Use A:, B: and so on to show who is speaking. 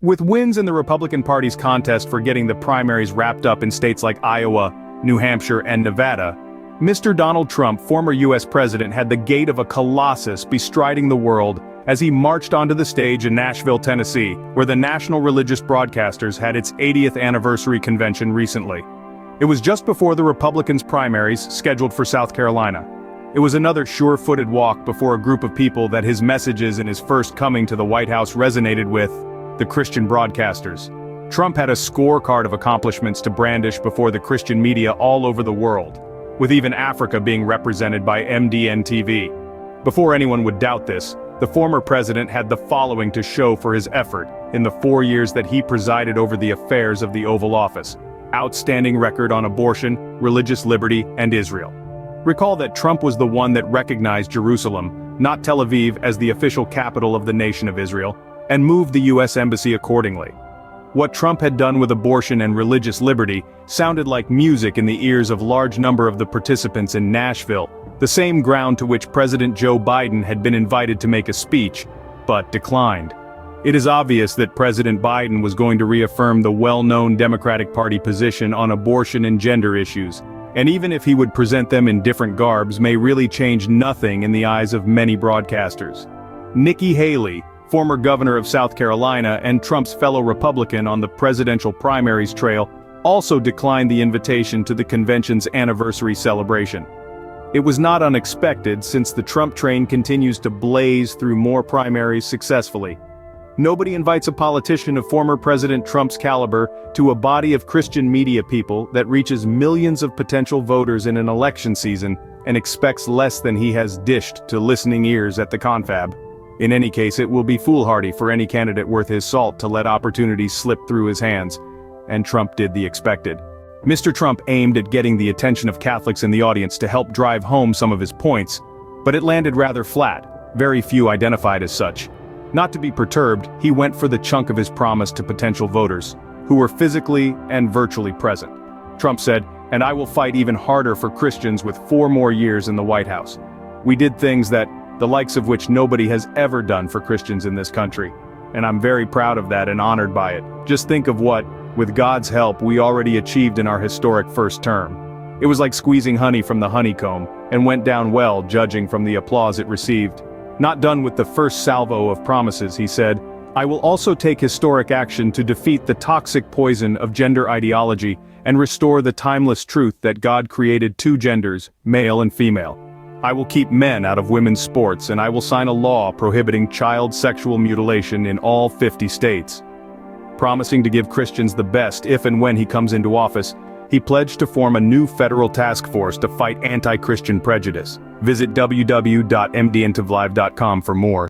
A: With wins in the Republican Party's contest for getting the primaries wrapped up in states like Iowa, New Hampshire, and Nevada, Mr. Donald Trump, former U.S. president, had the gait of a colossus bestriding the world as he marched onto the stage in Nashville, Tennessee, where the National Religious Broadcasters had its 80th anniversary convention recently. It was just before the Republicans' primaries scheduled for South Carolina. It was another sure-footed walk before a group of people that his messages in his first coming to the White House resonated with: the Christian broadcasters. Trump had a scorecard of accomplishments to brandish before the Christian media all over the world, with even Africa being represented by MDNtv. Before anyone would doubt this, the former president had the following to show for his effort in the 4 years that he presided over the affairs of the Oval Office: outstanding record on abortion, religious liberty, and Israel. Recall that Trump was the one that recognized Jerusalem, not Tel Aviv, as the official capital of the nation of Israel, and moved the U.S. Embassy accordingly. What Trump had done with abortion and religious liberty sounded like music in the ears of large number of the participants in Nashville, the same ground to which President Joe Biden had been invited to make a speech, but declined. It is obvious that President Biden was going to reaffirm the well-known Democratic Party position on abortion and gender issues, and even if he would present them in different garbs, may really change nothing in the eyes of many broadcasters. Nikki Haley, former governor of South Carolina and Trump's fellow Republican on the presidential primaries trail, also declined the invitation to the convention's anniversary celebration. It was not unexpected, since the Trump train continues to blaze through more primaries successfully. Nobody invites a politician of former President Trump's caliber to a body of Christian media people that reaches millions of potential voters in an election season and expects less than he has dished to listening ears at the confab. In any case, it will be foolhardy for any candidate worth his salt to let opportunities slip through his hands, and Trump did the expected. Mr. Trump aimed at getting the attention of Catholics in the audience to help drive home some of his points, but it landed rather flat, very few identified as such. Not to be perturbed, he went for the chunk of his promise to potential voters, who were physically and virtually present. Trump said, "And I will fight even harder for Christians with 4 more years in the White House. We did things that, the likes of which nobody has ever done for Christians in this country. And I'm very proud of that and honored by it. Just think of what, with God's help, we already achieved in our historic first term." It was like squeezing honey from the honeycomb, and went down well, judging from the applause it received. Not done with the first salvo of promises, he said, "I will also take historic action to defeat the toxic poison of gender ideology and restore the timeless truth that God created 2 genders, male and female. I will keep men out of women's sports, and I will sign a law prohibiting child sexual mutilation in all 50 states. Promising to give Christians the best if and when he comes into office, he pledged to form a new federal task force to fight anti-Christian prejudice. Visit www.mdntvlive.com for more.